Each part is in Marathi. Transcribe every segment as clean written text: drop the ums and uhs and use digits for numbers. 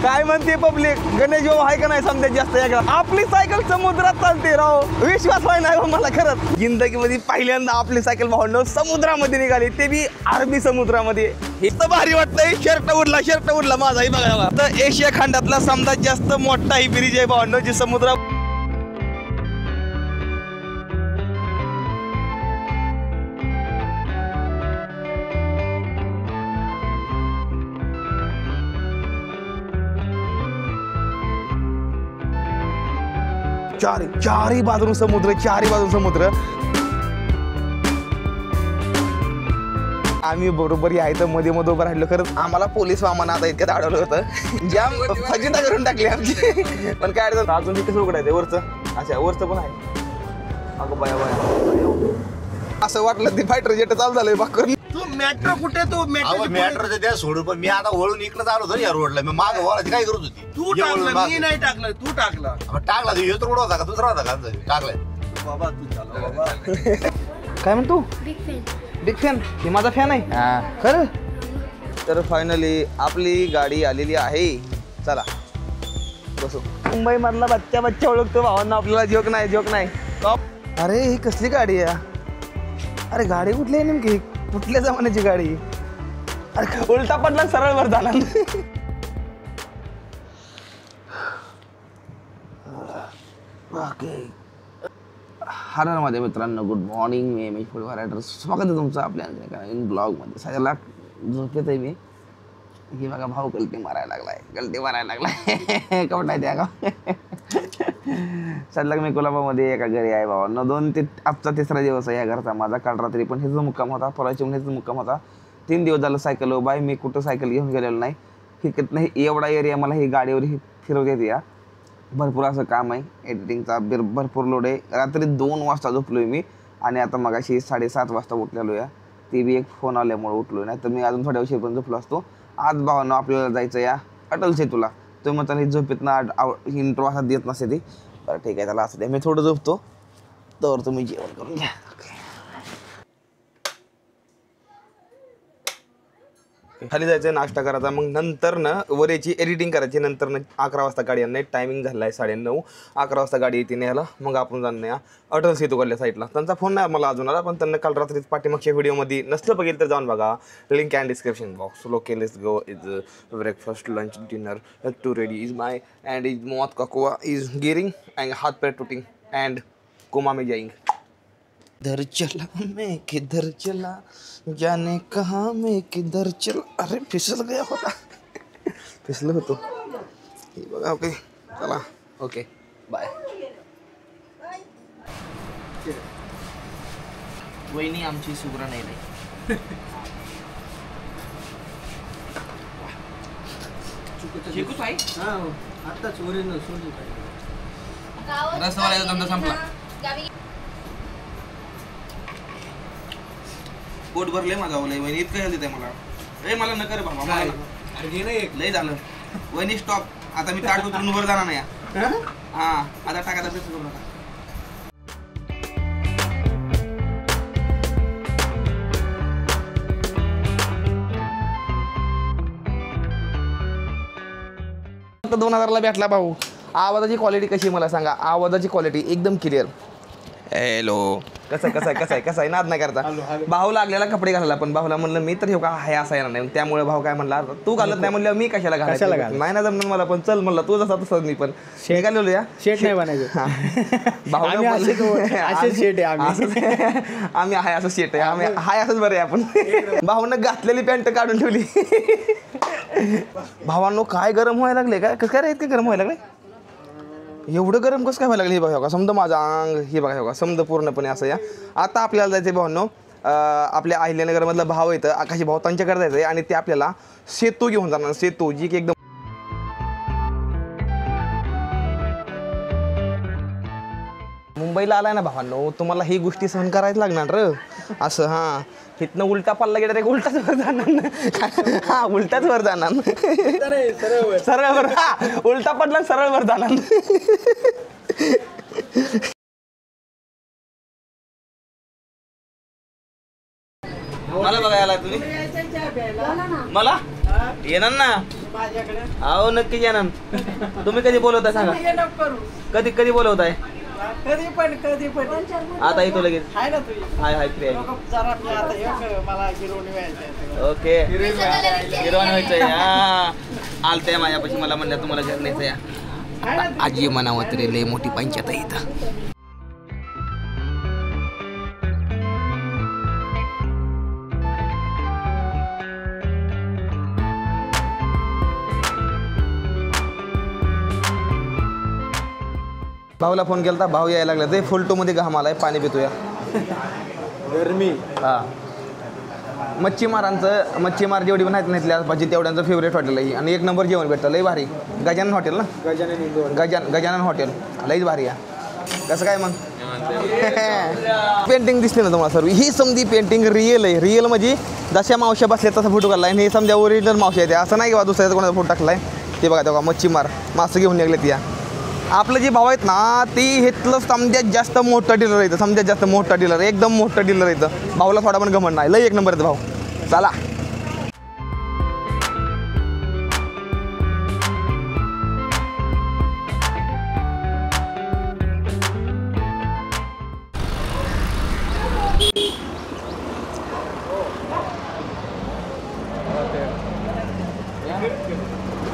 काय म्हणते पब्लिक, गणेश भाऊ आहे का नाही समजा जास्त या आपली सायकल समुद्रात चालते राव, विश्वास व्हाय नाही मला खरंच. जिंदगीमध्ये पहिल्यांदा आपली सायकल भावंड समुद्रामध्ये निघाली, ते बी अरबी समुद्रामध्ये. हे तर भारी वाटतंय. शर्ट उडला माझाही बघा. तर एशिया खंडातला समजा जास्त मोठा ही ब्रिज आहे भावंड, जे समुद्र चारी बाजून समुद्र. आम्ही बरोबर यायचं मध्ये उभं राहिलो. खरंच आम्हाला पोलीस वामानं आता इतकं अडवलं होतं, जाम फजिता करून टाकली आमची. पण काय अजून कसं उघडायचं वरचं, अच्छा वरचं पण आहे. अगं बाया असं वाटलं ते फायटर जेट चालू झालंय बाकर. तू मेट्रो कुठे, तू मेट्रोच्या त्या सोडून, पण मी आता वळून इकडे आलो होतो या रोडला. मी माग वळायची काय करत होती? तू टाकलं, मी नाही टाकलं, तू टाकला. टाकला तो रोड होता का दुसरा होता का? टाकलाय बाबा तू. चालू बाबा. काय म्हणतो? Big fan. हे माझा फॅन आहे खरं. तर फायनली आपली गाडी आलेली आहे. चला बसू. मुंबई मधला बच्चा ओळखतो भावांना, आपल्याला जोक नाही. अरे ही कसली गाडी आहे? अरे गाडी कुठली आहे नेमकी? कुठल्या जमान्याची गाडी? अरे उलटा पडला सरळ वर झाला. हर मध्ये मित्रांनो, गुड मॉर्निंग. मी एम फूड व्हरायटर्स, स्वागत आहे तुमचं आपल्या इन ब्लॉगमध्ये. सगळ्याला झोपेत आहे मी. ही बघा भाऊ गलती मारायला लागलाय. कवट आहे त्या का? सध्या मी कोल्हापूरमध्ये एका घरी आहे भावांना. आजचा 3रा दिवस आहे या घरचा माझा. काल रात्री पण हेच मुक्काम होता, परवाच्या हेच मुक्काम होता. 3 दिवस झालं सायकल उभा आहे. मी कुठं सायकल घेऊन गेलेलो नाही. हिकत नाही एवढा एरिया मला ही गाडीवर फिरवत येते. या भरपूर असं काम आहे, एडिटिंगचा भरपूर लोड आहे. रात्री 2 वाजता झोपलोय मी, आणि आता मगाशी 7:30 वाजता उठलेलो या. ते बी एक फोन आल्यामुळे उठलो, नाही तर मी अजून थोड्या उशीर पण झोपलो असतो. आज भावांनो आपल्याला जायचं या अटल सेतूला. तो म्हणता ही झोपेत ना इंट्रो असा देत नसते ती. बरं ठीक आहे, त्याला असं द्या, मी थोडं झोपतो तर तुम्ही जेवण करून घ्या. खाली जायचं, नाश्ता करायचा, मग नंतर ना वरेची एडिटिंग करायची. नंतर ना 11 वाजता गाडी आणणार. टायमिंग झाला आहे 9:30. 11 वाजता गाडी येते न्यायला. मग आपण जाणं या अटल सेतूकडल्या साईडला. त्यांचा फोन नाही मला अजून आला, पण त्यांना काल रात्रीच पाठीमागच्या व्हिडिओमध्ये नसलं बघितलं तर जाऊन बघा. Link and description box. Okay let's go. Is breakfast, lunch, dinner to ready is my and is मौत का कुआ इज गिरिंग अँड हाथ पैर टूटिंग अँड कोमा में जाएंगे. किधर चला मैं किधर चला, जाने कहाँ मैं किधर चला. अरे फिसल गया होता. फिसलो होतो. बघा. ओके चला. Okay bye. वहिनी आमची सुग्रा नाही. शिकूच आहे आत्ताच ओरिजिनल सोडली. रसवाल्याचा धंदा संपला. पोट भरले माझा. ओला वहिनी इतकं हेल्दी आहे मला. मला न करे बाबा, लय झालं. वहिनी स्टॉप. आता मी ताट उतरून वर जाणार नाही. हा आता टाकायचा प्रयत्न करू नका. आता 2000ला भेटला भाऊ. आवाजाची क्वालिटी कशी मला सांगा. आवाजाची क्वालिटी एकदम क्लिअर. हॅलो. कसं आहे नाद नाही करता. भाऊ लागलेला कपडे घालायला, पण भाऊला म्हणलं मी तर हे का आहे असा येणार नाही. त्यामुळे भाऊ काय म्हणला, तू घालत नाही म्हणलं मी कशाला घालायला. नाही ना जमलं मला, पण चल म्हणलं तू जसा तसं. मी पण निघालेलो या शेट नाही बनायचं. भाऊ आम्ही आहे असं शेट आहे. आम्ही हाय असंच बरं आहे आपण. भाऊनं घातलेली पॅन्ट काढून ठेवली. भावांनो काय गरम व्हायला लागले काय? कसं काय रे इतकं गरम व्हायला लागले? एवढं गरम कसं काय व्हायला लागलं? हे बघा समजा माझं अंग, हे बघा समजा पूर्णपणे असं या. आता आपल्याला जायचं भावांनो, आपल्या अहिल्यानगरमधला भाव येतं आकाशी भाऊ, त्यांच्याकडे जायचं आहे. आणि ते आपल्याला सेतू घेऊन जाणार. सेतू जी की एकदम मुंबईला आलाय ना भावांनो, तुम्हाला ही गोष्टी सहन करायला लागणार र. असं हां इथनं उलटा पल्ला गेला रे, उलटाच वर जाणार. हा उलटाच वर जाणार. सरळ वर. हा उलटा पडला सरळ वर जाणार. मला बघायला तुम्ही मला येणार ना. अहो नक्की येणार. तुम्ही कधी बोलवताय सांगा. कधी बोलवताय. कधी पण आता येतो लगेच. हाय ना तू. हाय फ्री आहे. जरा मी आता एक मला गिरवणी व्हायचं. ओके गिरवान व्हायचंय. हा आलतंय माझ्यापाशी. मला म्हणलं तुम्हाला घर न्यायचं या. आजी म्हणावं तरी लय मोठी पंचायत आहे इथं. भाऊला फोन केला. भाऊ यायला लागला. ते फुलटोमध्ये घाम आलाय. पाणी पितोया. गरमी. हा मच्छीमार जेवढी पण आहेत नाहीतल्या भाजी तेवढ्यांचं फेवरेट हॉटेल आहे. आणि एक नंबर जेवण भेटतं. लई भारी. गजानन हॉटेल ना. गजानन हॉटेल लईच भारी आहे. कसं काय मग पेंटिंग दिसली ना तुम्हाला सर्व. ही समधी पेंटिंग रिअल आहे. रिअल म्हणजे जशा मावश्या बसल्या तसा फोटो काढला. आणि हे समजा ओरिजिनल मावश्या आहे. असं नाही किंवा दुसऱ्याचा कोणाचा फोटो टाकलाय. ते बघा तेव्हा मच्छीमार मासे घेऊन निघले त्या. आपलं जे भाव आहेत ना ती हेतलं समजात जास्त मोठं डीलर येतं. समजात जास्त मोठा डीलर. एकदम मोठं डीलर येतं. भाऊला थोडा पण गमन नाही. लई एक नंबर येतं भाऊ. चला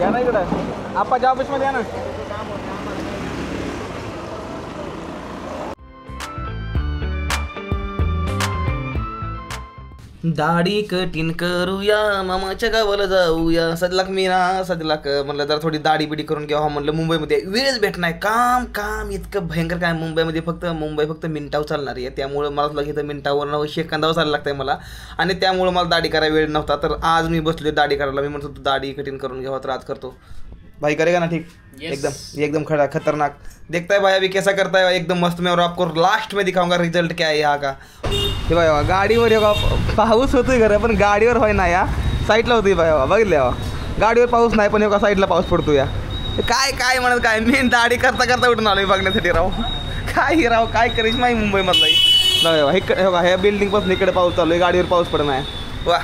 या ना इकडं. आपाच्या ऑफिसमध्ये या ना. दाढी कठीण करूया मामाच्या गावाला जाऊया. सजलाक मी ना सजलाक म्हणलं जरा थोडी दाढी बिडी करून घ्यावा म्हणलं. मुंबईमध्ये वेळच भेट नाही. काम इतकं भयंकर काय. मुंबई फक्त मिनिटावर चालणार आहे. त्यामुळं मला तुला इथं मिनिटावर शेकांदावर चाललं लागतंय मला. आणि त्यामुळं मला दाढी करायला वेळ नव्हता. तर आज मी बसलो दाढी करायला. मी म्हणतो दाढी कठीण करून घ्यावा. तर आज करतो. भाई करेगा ना ठीक. एकदम खड़ा खतरनाक. देखता है भाई अभी कैसा करता है. एकदम मस्त. मैं और आपको लास्ट में दिखाऊंगा रिजल्ट क्या है यहाँ का. हे बाबा गाडीवर पाऊस होतोय खरं पण गाडीवर होय ना या साईडला होतोय बाबा. बघितले गाडीवर पाऊस नाही पण एका साईडला पाऊस पडतो या. काय म्हणत काय. मी दाढी करता उठून आलोय बघण्यासाठी. राव काय करीच माही मुंबईमधला. इकडे ह्या बिल्डिंग पासून इकडे पाऊस चालू आहे. गाडीवर पाऊस पडत नाही. वा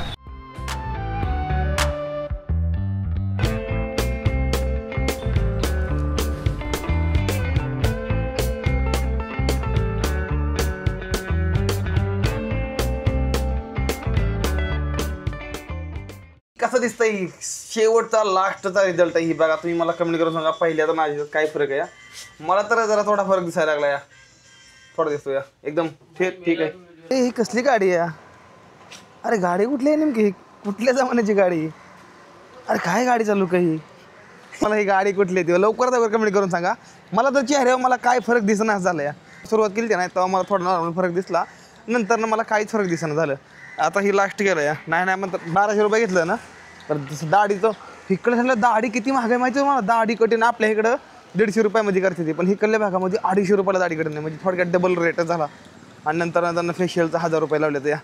कसं दिसतंय शेवटचा लास्टचा रिझल्ट आहे. ही बघा तुम्ही मला कमेंट करून सांगा. पहिल्या तर माझ्या काय फरक आहे. मला तर जरा थोडा फरक दिसायला लागला या. थोडा दिसतो या. एकदम ठीक आहे. ही कसली गाडी आहे. अरे गाडी कुठली आहे नेमकी. कुठल्या जमान्याची गाडी. अरे काय गाडी चालू काही. मला ही गाडी कुठली आहे लवकरात कमेंट करून सांगा. मला तर चेहऱ्यावर मला काय फरक दिसणार झालं या. सुरुवात केली ते नाही तेव्हा मला थोडा नॉर्मल फरक दिसला. नंतर मला काहीच फरक दिसणं झालं. आता ही लास्ट गेलं या. नाही म्हणतात 1200 रुपये घेतलं ना. तर तसं दाढीचं इकडे झालं. दाढी किती महाग आहे माहिती आहे मला. दाढी कठीण आपल्या इकडं 150 रुपयामध्ये करते ती. पण इकडल्या भागामध्ये 250 रुपयाला दाढी कठीण. म्हणजे थोडक्यात डबल रेट झाला. आणि नंतर फेशियलचा 1000 रुपये लावले त्या.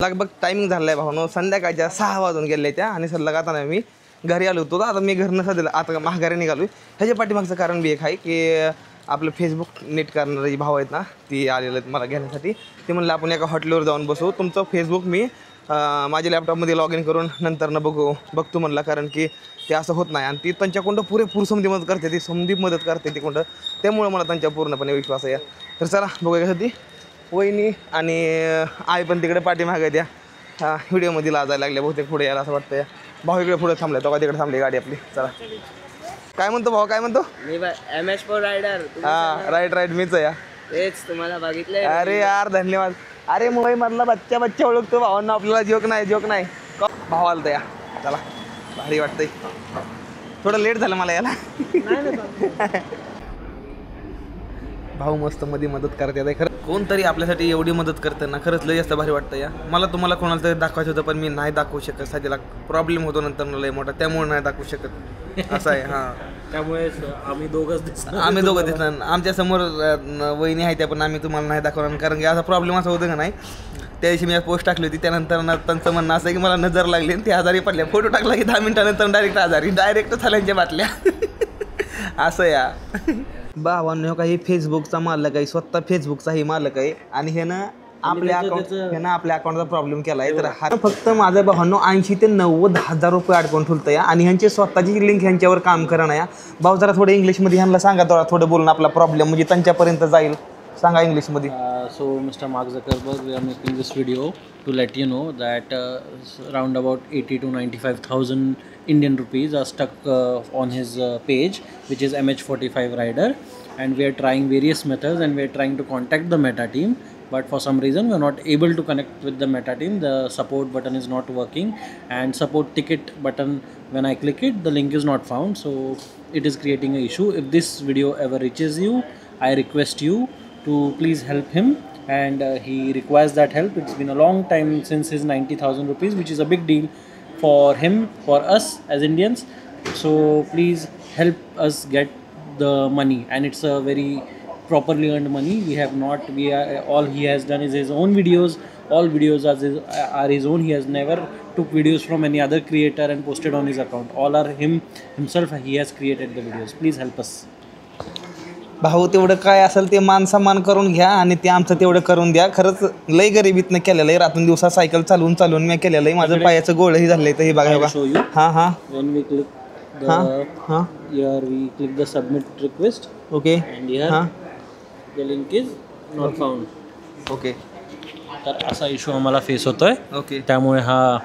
लगभग टायमिंग झालं आहे भाऊ. संध्याकाळच्या 6 वाजून गेले त्या. आणि सल्ला आता नाही मी घरी आलो होतो. आता मी घरनं सध्याला आता महागारी निघालो. ह्याच्या पाठीमागचं कारण बी एक आहे की आपलं फेसबुक नीट करणारे जी भाव आहेत ना ती आलेलं आहेत मला घेण्यासाठी. ते म्हणलं आपण एका हॉटेलवर जाऊन बसू. तुमचं फेसबुक मी माझ्या लॅपटॉपमध्ये लॉग इन करून नंतरनं बघतो म्हणलं. कारण की ते असं होत नाही. आणि ती त्यांच्याकडं पुरेपूर समधी मदत करते. ती समधी मदत करते तिकडं. त्यामुळं मला त्यांच्या पूर्णपणे विश्वास आहे. तर चला बघूया कधी वहिनी आणि आई पण तिकडे पाठीमागे द्या व्हिडिओमध्ये लाजायला लागल्या. बहुतेक पुढे यायला असं वाटतं या. भाऊ इकडे पुढे थांबले. तेव्हा तिकडे थांबली गाडी आपली. चला काय म्हणतो भाऊ. काय म्हणतो. MS4 rider. हां राईट मीच आहे या. तेच तुम्हाला बघितलंय. अरे यार धन्यवाद. अरे मुंबई मधला बच्चा ओळखतो भावांना. आपल्याला जोक नाही भाव आलता या. चला भारी वाटतंय. थोडं लेट झालं मला याला. भाऊ मस्त मध्ये मदत करते. खरं कोणतरी आपल्यासाठी एवढी मदत करतं ना खरंच लय जास्त भारी वाटतं या. मला तुम्हाला कोणाला तरी दाखवायचं होतं पण मी नाही दाखवू शकत. साधीला प्रॉब्लेम होतो नंतर लय मोठा. त्यामुळे नाही दाखवू शकत. असं आहे. हां त्यामुळे आम्ही दोघं दिसणार. आमच्या समोर वहिनी आहे त्या पण आम्ही तुम्हाला नाही दाखवणार. कारण की असा प्रॉब्लेम असा होतं का नाही. त्या दिवशी मी पोस्ट टाकली होती. त्यानंतर त्यांचं म्हणणं असं की मला नजर लागली आणि ते आजारी पडल्या. फोटो टाकला की 10 मिनिटानंतर डायरेक्ट थाल्यांच्या बाटल्या. असं या भावांनो. काही फेसबुकचा मालक आहे. स्वतः फेसबुकचाही मालक आहे. आणि हे ना आपल्या अकाउंटचा प्रॉब्लेम केलाय तर हा फक्त माझ्या भावांनो 80 ते 90 हजार रुपये अडकून ठेवतं या आणि ह्यांची स्वतःची लिंक ह्यांच्यावर काम करणं या. भाऊ जरा थोडं इंग्लिशमध्ये ह्यांना सांगा थोडं बोलून आपला प्रॉब्लेम म्हणजे त्यांच्यापर्यंत जाईल. सांगा इंग्लिशमध्ये. So Mr. Mark Zuckerberg, we are making this video to let you know that around about 80 to 95,000 Indian rupees are stuck on his page, which is MH45 Rider, and we are trying various methods and we are trying to contact the Meta team, but for some reason we are not able to connect with the Meta team. The support button is not working, and support ticket button, when I click it, the link is not found, so it is creating an issue. If this video ever reaches you, I request you to please help him, and he requires that help. It's been a long time since his 90,000 rupees, which is a big deal for him, for us as Indians. So please help us get the money, and it's a very properly earned money. All he has done is his own videos. All videos are his own. He has never took videos from any other creator and posted on his account. All are himself. He has created the videos. Please help us. भाऊ तेवढं काय असेल ते मान सन्मान करून घ्या आणि ते आमचं तेवढं करून द्या. खरंच लय गरिबीतनं केलेलं आहे. रात्री दिवसा सायकल चालवून मी केलेलं आहे. माझं पायाचं गोळही झालं आहे. तर हे बघा Show you. हां When we click here we click the submit request. Okay And here the link is not found. Okay तर असा इशू आम्हाला फेस होतोय. ओके त्यामुळे हा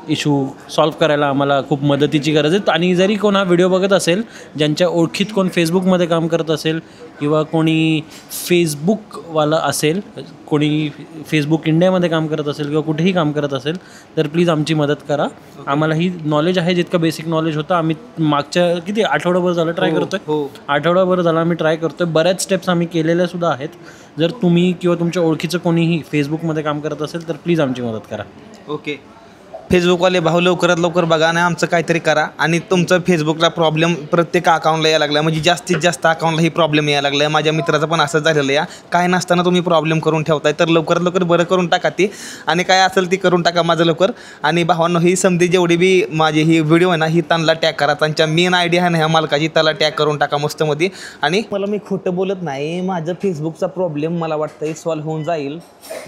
इशू सॉल्व्ह करायला आम्हाला खूप मदतीची गरज आहे. आणि जरी कोण हा व्हिडिओ बघत असेल, ज्यांच्या ओळखीत कोण फेसबुकमध्ये काम करत असेल किंवा कोणी फेसबुकवाला असेल, कोणी फेसबुक इंडियामध्ये काम करत असेल किंवा कुठेही काम करत असेल, तर प्लीज आमची मदत करा. आम्हाला ही नॉलेज आहे, जितकं बेसिक नॉलेज होतं. आम्ही मागच्या आठवडाभर झालं ट्राय करतोय. आठवडाभर झाला आम्ही ट्राय करतोय. बऱ्याच स्टेप्स आम्ही केलेल्या सुद्धा आहेत. जर तुम्ही किंवा तुमच्या ओळखीचं कोणीही फेसबुकमध्ये काम करत असेल तर प्लीज आमची मदत करा. ओके फेसबुकवाले भाऊ लवकरात लवकर बघा आणि आमचं काहीतरी करा. आणि तुमचं फेसबुकला प्रॉब्लेम प्रत्येक अकाउंटला यायला लागला, म्हणजे जास्तीत जास्त अकाउंटला ही प्रॉब्लेम यायला लागला आहे. माझ्या मित्राचं पण असं झालेलं आहे. काय नसताना तुम्ही प्रॉब्लेम करून ठेवताय, तर लवकरात लवकर बरं करून टाका ती. आणि काय असेल ती करून टाका माझं लवकर. आणि भावांनो ही समधी जेवढी बी माझी ही व्हिडिओ आहे ना, ही त्यांना टॅग करा. त्यांच्या मेन आयडी आहे ना ह्या मालकाची, त्याला टॅग करून टाका मस्तमध्ये. आणि मला मी खोटं बोलत नाही, माझं फेसबुकचा प्रॉब्लेम मला वाटतं सॉल्व्ह होऊन जाईल.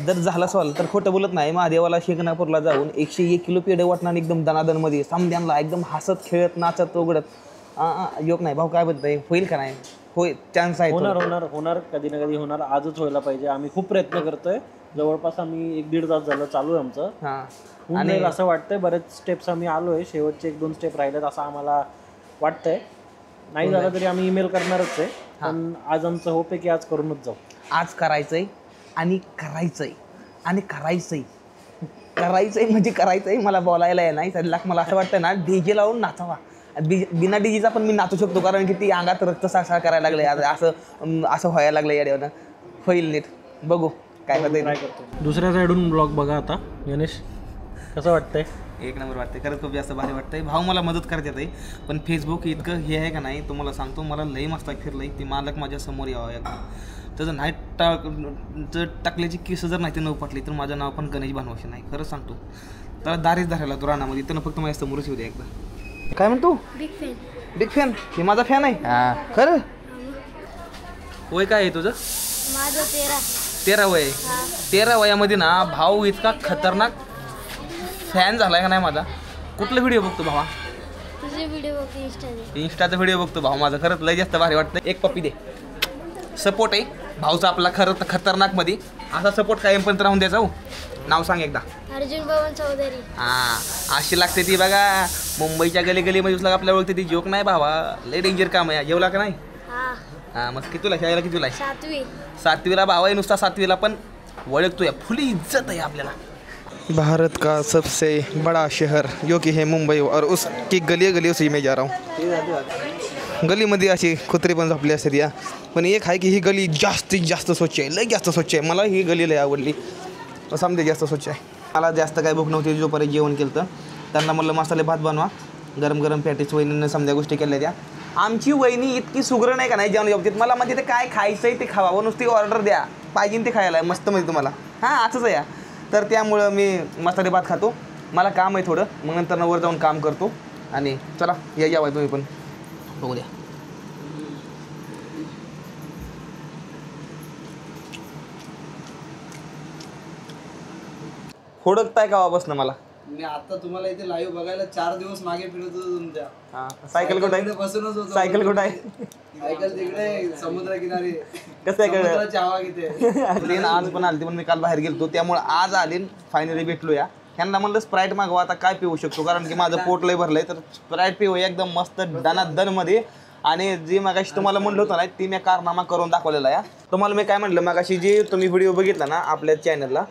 जर झाला सॉल्व्ह तर खोटं बोलत नाही. महादेवाला शिंगणापूरला जाऊन 101 किलो पेढे वाटणार एकदम दनादनमध्ये सामद्यांना एकदम हसत खेळत नाचत उघडत योग नाही भाऊ. काय बोलतंय, होईल का नाही? होय, चान्स आहे. होणार कधी ना कधी होणार. आजच व्हायला पाहिजे. आम्ही खूप प्रयत्न करतोय. जवळपास आम्ही 1-1.5 तास झालं चालू आहे आमचं. आणि असं वाटतंय बरेच स्टेप्स आम्ही आलोय. शेवटचे 1-2 स्टेप राहिलेत असं आम्हाला वाटतंय. नाही झालं तरी आम्ही ईमेल करणारच आहे. पण आज आमचं होप आहे की आज करूनच जाऊ. आज करायचंय आणि करायचंय आणि करायचंय. करायचंय म्हणजे करायचंय. मला बोलायला नाही सध्या. मला असं वाटतं ना डीजे लावून नाचावा. बिना डीजेचा पण मी नाचू शकतो, कारण की ती अंगात रक्त साळसाळ करायला लागले. असं व्हायला लागलं याडेवनं. होईल नीट, बघू काय होतं. दुसऱ्या साईडून ब्लॉग बघा आता. गणेश कसं वाटतंय? एक नंबर वाटते. खरंच खूप जास्त भारी वाटतंय. भाऊ मला मदत करत येत आहे. पण फेसबुक इतकं हे आहे का नाही, तुम्हाला सांगतो मला लई मस्त फिरलं आहे. ती मालक माझ्या समोर यावं एकदा. त्याचं नाही जर टाकल्याची केस जर नाही ते नऊ पटली तर माझं नाव पण गणेश भानवशी नाही. खरंच सांगतो. त्याला दारीच धरायला तो रानामध्ये. त्यानं फक्त माझ्या समोरच येऊ द्या एकदा. काय म्हणतो? Big fan. हे माझा फॅन आहे खरं. वय काय आहे तुझं? माझं 13 वय. 13 वयामध्ये ना भाऊ इतका खतरनाक फॅन झालाय का नाही माझा. कुठला व्हिडिओ बघतो भावा? तुझे व्हिडिओ बघतो इंस्टाचा व्हिडिओ बघतो भाऊ माझा. खरंच लय जास्त भारी वाटतं. एक पप्पी दे. सपोर्ट आहे भाऊचा आपला खरं खतरनाक मध्ये. असा सपोर्ट कायम पण राहून द्यायचा. हो नाव सांग एकदा. अर्जुन भवन चौधरी. अशी लागते ती बघा. मुंबईच्या गलीमध्ये उचला आपल्या ओळखते ती. जोक नाही भावा, लय डेंजर काम आहे. जेवला का नाही? मग कितीला शाळेला कितीला आहे? 7वीला भावा आहे नुसता. 7वीला पण ओळखतोय. फुली इज्जत आहे आपल्याला. भारत का सबसे बड़ा शहर जो कि है मुंबई, और उसकी गली से मैं जा रहा हूँ. गलीमध्ये अशी कुत्री पण झोपली असते या. पण एक आहे की ही गली जास्तीत जास्त स्वच्छ आहे. लय जास्त स्वच्छ आहे. मला ही गली लय आवडली. समजे जास्त स्वच्छ आहे. मला जास्त काय भूक नव्हती. जोपर्यंत जेवण केलं तर त्यांना म्हणलं मसाले भात बनवा. गरम गरम पॅटीस वहिनीनं समजा गोष्टी केल्या त्या. आमची वहिनी इतकी सुगरण आहे का नाही जेवण जेवतीत. मला म्हणजे ते काय खायचं आहे ते खावा, नुसती ऑर्डर द्या, पाहिजे ते खायला मस्त म्हणजे तुम्हाला. असंच आहे या. तर त्यामुळं मी मसाले भात खातो. मला काम आहे थोडं, मग नंतर वर जाऊन काम करतो. आणि चला या तुम्ही पण बघू द्या. हुडकताय कावापासून मला? मी आता तुम्हाला इथे लाईव्ह बघायला 4 दिवस मागे फिरत होतो तुमच्या. सायकल कुठे आहे? बसूनच होतो. सायकल कुठे आहे? सायकल तिकडे समुद्र किनारी. कसं आहे का? समुद्राची हवा घेते. आज पण आली पण मी काल बाहेर गेलतो त्यामुळे आज आली फायनली भेटलो या. ह्यांना म्हणलं स्प्राईट मागवा, आता काय पिऊ शकतो कारण की माझं पोट लय भरलंय, तर स्प्राईट पिऊ एकदम मस्त दनादन मध्ये. आणि जी मगाशी तुम्हाला म्हणलं होतं ना ती मी कारनामा करून दाखवलेला आहे. तुम्हाला मी काय म्हटलं मगाशी जी तुम्ही व्हिडिओ बघितला ना आपल्या चॅनलला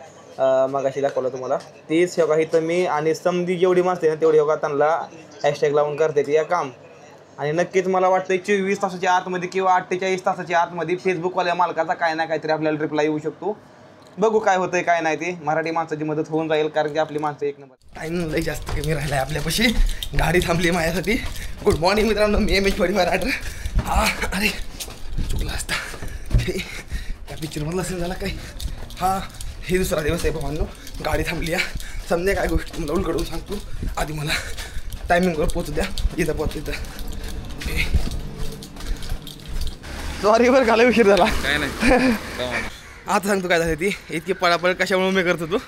मगाशी दाखवलं तुम्हाला, तीच हे इथं मी आणि समधी जेवढी माणसं ना तेवढी त्यांना हॅशटॅग लावून करते ती या काम. आणि नक्कीच मला वाटतं 24 तासाच्या आतमध्ये किंवा 48 तासाच्या आतमध्ये फेसबुकवाल्या मालकाचा काय ना काहीतरी आपल्याला रिप्लाय येऊ शकतो. बघू काय होतंय काय नाही ते. मराठी माणसाची मदत होऊन जाईल कारण की आपली माणसं एक नंबर. टाईम लई जास्त कमी राहिला आहे आपल्यापाशी. गाडी थांबली माझ्यासाठी. गुड मॉर्निंग मित्रांनो, मी MH45 रायडर. अरे चुकला असता हे त्या पिक्चरमधला असेल झाला काय. हे दुसरा दिवस आहे भावांनो. गाडी थांबली आहे. समजा काय गोष्ट तुम्हाला उलगडून सांगतो. आधी मला टायमिंगवर पोचू द्या. इथं पोचू इथं. सॉरी बरं घाला उशीर झाला. काय नाही आता सांगतो काय झालं ती इतकी पळापळ कशामुळे मी करत होतो.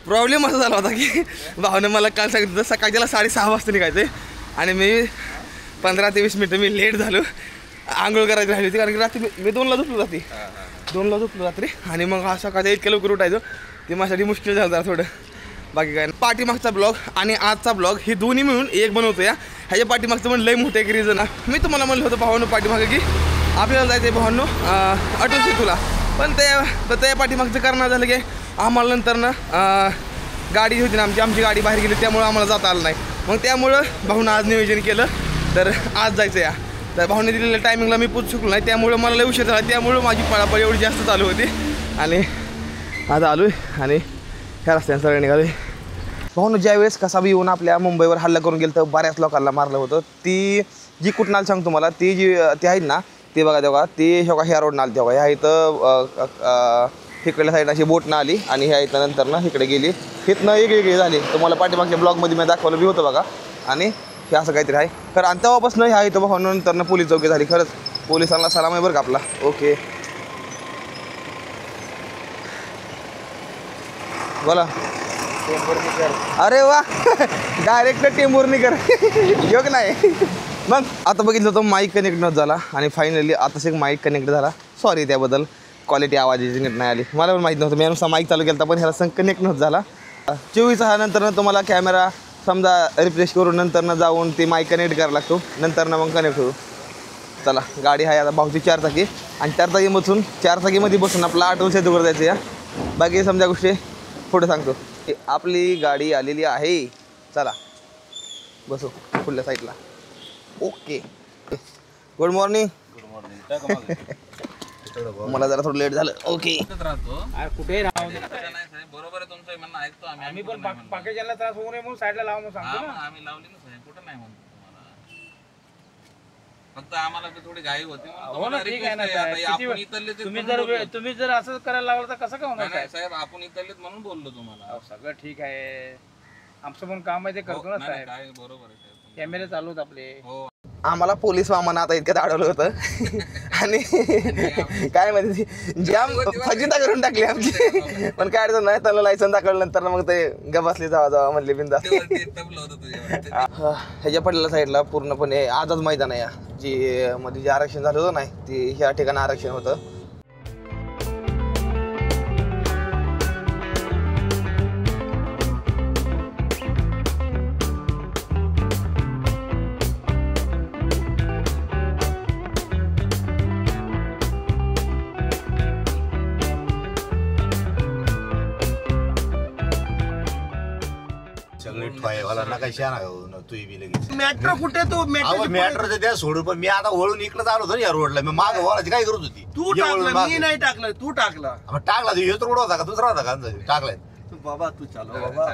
प्रॉब्लेम असा झाला होता की भावानं मला काल सांगितलं सकाळी त्याला 6:30 वाजता निघायचं आहे आणि मी 15 ते 20 मिनटं मी लेट झालो. आंघोळ करायची राहिली होती कारण की रात्री मी 2ला झोपलो रात्री. 2ला झोपलो रात्री आणि मग हा सकाळच्या इतक्या लवकर उठायचं ते माझ्यासाठी मुश्किल झालं जरा थोडं. बाकी काय पाठीमागचा ब्लॉग आणि आजचा ब्लॉग हे दोन्ही मिळून एक बनवतो या. ह्याच्या पाठीमागचं पण लई मोठं एक रिझन आहे. मी तुम्हाला म्हणलं होतं भावांनो पाठीमागं की आपल्याला जायचं आहे भावांनो अटल सेतूला, पण त्या पाठीमागचं कारण झालं की आम्हाला नंतर ना गाडी होती ना आमची गाडी बाहेर गेली त्यामुळं आम्हाला जाता आलं नाही. मग त्यामुळं भाऊनं आज नियोजन केलं तर आज जायचं या. तर भाऊने दिलेल्या टायमिंगला मी पोचू शकलो नाही त्यामुळं मला लय उशीर झाला. त्यामुळं माझी पळापळ एवढी जास्त चालू होती आणि आता आलो आहे आणि ह्या रस्त्याने सगळं निघालो आहे. भाऊनं ज्यावेळेस कसा बी येऊन आपल्या मुंबईवर हल्ला करून गेलं तर बऱ्याच लोकांना मारलं होतं. ती जी कुठनाल सांगतो मला ती जी ती आहेत ना ते बघा तेव्हा ती ह्या रोडनं आली तेव्हा ह्या इथं इकडल्या साईडनं अशी बोटनं आली आणि ह्या इथं नंतर ना इकडे गेली. इथनं वेगळी झाली. तुम्हाला पाठीमागच्या ब्लॉगमध्ये मी दाखवलं बी होतं बघा. आणि हे असं काहीतरी आहे खरं. आणि तेव्हापासून ह्या इथं भाऊ नंतर पोलीस चौकी झाली. खरंच पोलिसांना सलाम आहे बरं का आपला. ओके बोला. अरे वा डायरेक्ट टेंभुर्णीकर योग नाही. मग आता बघितलं तर माईक कनेक्ट नव्हता झाला आणि फायनली आताच एक माईक कनेक्ट झाला. सॉरी त्याबद्दल क्वालिटी आवाजाची नीट नाही आली. मला पण माहीत नव्हतं. मी नुसता माईक चालू केला पण ह्याला संग कनेक्ट नव्हतं झाला. 24 नंतर तुम्हाला कॅमेरा समजा रिफ्रेश करून नंतर जाऊन ते माईक कनेक्ट करायला लागतो. नंतर मग कनेक्ट होतो. चला गाडी आहे आता भाऊची 4 चाकी आणि 4 चाकी बसून 4 चाकीमध्ये बसून आपला अटल सेतूवर जायचं या. बाकी समजा गोष्टी पुढे सांगतो. आपली गाडी आलेली आहे. चला बसू पुढल्या साईडला. Okay good morning. मला जरा थोडं लेट झालं. ओके कुठे बरोबर आहे तुमचं म्हणणं ऐकतो आम्ही पण बाकीच्याला त्रास होऊ नये म्हणून साईडला लावून सांगतो ना. आम्ही लावली ना साहेब कुठं नाही म्हणतो तुम्हाला. फक्त आम्हाला थोडी घाई होती हो ना ठीक आहे ना. तुम्ही जर असं करायला लागलं तर कसं काय होणार साहेब. आपण इथलेच म्हणून बोललो तुम्हाला. सगळं ठीक आहे. आमचं पण काम आहे ते करतो ना साहेब. काय बरोबर आहे साहेब. कॅमेरे चालू आहेत आपले. हो आम्हाला पोलीस वामानं आता इतक्यात अडवलं होतं आणि काय माहिती जाम फजिता करून टाकली आमची. पण काय अडचण नाही. त्याला लायसन दाखवल्यानंतर मग ते गबसली जावा म्हणले बिंदास. ह्याच्या पडलेल्या साईडला पूर्णपणे आजच मैदान आहे. जी मध्ये जे आरक्षण झालं होतं नाही ते ह्या ठिकाणी आरक्षण होतं. सगळे ठोयवाला ना काही शाना तू बी लगेच मेट्रो कुठे तू मॅट्रोचं द्या सोडून. पण मी आता वळून इकडे आलो होतो ना या रोडला. मी माग वळायची काय करत होती. तू टाकलं मी नाही टाकलं तू टाकलं. टाकला तू रोड होता का दुसरा होता का टाकलाय. बाबा तू चालव बाबा.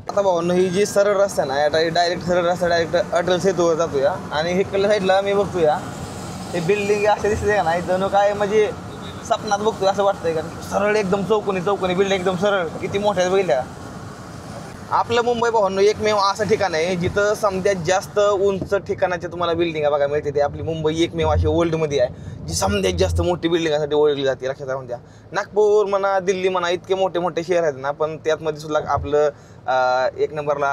आता भाऊ ही जी सरळ रस्ता ना आता डायरेक्ट सरळ रस्ता डायरेक्ट अटल सेतूवर जातो या. आणि इकडल्या साईडला मी बघतो या हे बिल्डिंग असे दिसते का नाही जणू काय म्हणजे सपनात बघतोय असं वाटतंय. का सरळ एकदम चौकोनी बिल्डिंग एकदम सरळ किती मोठ्या बघितल्या. आपलं मुंबई भावांनो एकमेव असं ठिकाण आहे जिथं समजात जास्त उंच ठिकाणाचे तुम्हाला बिल्डिंग बघा मिळते. ते आपली मुंबई एकमेव अशी वर्ल्डमध्ये आहे जी समजात जास्त मोठी बिल्डिंगासाठी ओळखली जाते. लक्षात राहून द्या. नागपूर म्हणा, दिल्ली म्हणा, इतके मोठे मोठे शहर आहेत ना, पण त्यातमध्ये सुद्धा आपलं एक नंबरला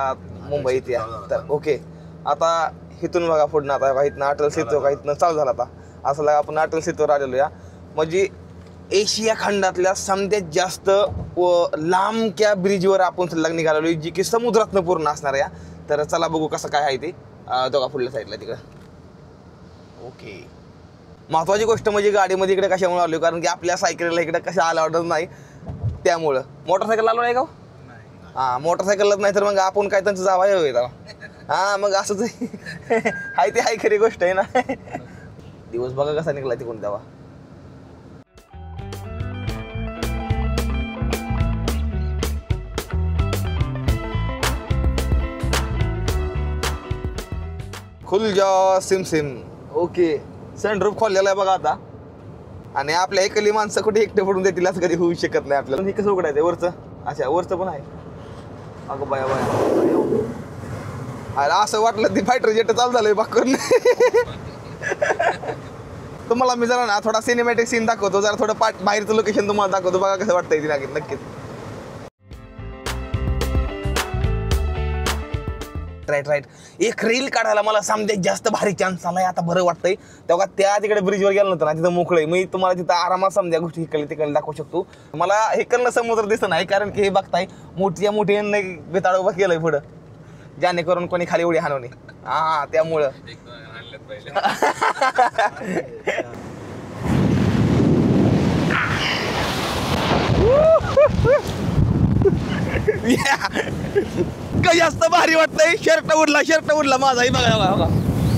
मुंबई इथे आहे. तर ओके, आता इथून बघा पुढनं आता इथनं अटल सेतू का इथनं चालू झाला. आता असं लागा आपण अटल सेतूवर आलेलो या. म्हणजे एशिया खंडातल्या समजात जास्त व लांबक्या ब्रिजवर आपण सल्लाग निघालेलो जी की समुद्रातनं पूर्ण असणार आहे. तर चला बघू कसं काय आहे ते दोघा पुढल्या साईडला तिकडं. ओके, महत्त्वाची गोष्ट म्हणजे गाडीमध्ये इकडे कशामुळे आलो, कारण की आपल्या सायकलला इकडे कशा आला नाही, त्यामुळं. मोटरसायकल आलो नाही का? हां, मोटरसायकलच नाही तर मग आपण काय त्यांचं जावा येऊ येतं. हां, मग असंच आहे ते, आहे खरी गोष्ट आहे ना. दिवस बघा कसा निघाला तिकडून तेव्हा. खुल जा सिम सिम. ओके, सनरूफ खोललेला आहे बघा आता. आणि आपल्या एकली माणसं कुठे एकटे पडून देतील असं कधी होऊ शकत नाही आपल्याला. हे कसं उघडायचं वरचं? अच्छा, वरचं पण आहे. अगं बाया बाया, अरे असं वाटलं ते फायटर जेट चालू झालंय बाकून. तुम्हाला मी जरा ना थोडा सिनेमॅटिक सीन दाखवतो, जरा थोडं बाहेरचं लोकेशन तुम्हाला दाखवतो, बघा कसं वाटतंय ते नक्कीच. राईट, एक रील काढायला मला समजायला जास्त भारी चान्स आलाय. आता बरं वाटतंय तेव्हा त्या तिकडे ब्रिजवर गेलं नव्हतं ना, तिथं मोकळं आहे. मी तुम्हाला तिथं आरामात समजा गोष्टी इकडे तिकडे दाखवू शकतो. मला इकडनं समुद्र दिसत नाही, कारण की हे बघताय मोठ्या मोठी बेताळ उभा केलंय पुढं, जेणेकरून कोणी खाली उडी हाणवणे. हा, त्यामुळं जास्त भारी वाटतंय. शर्ट उडला माझाही. बघा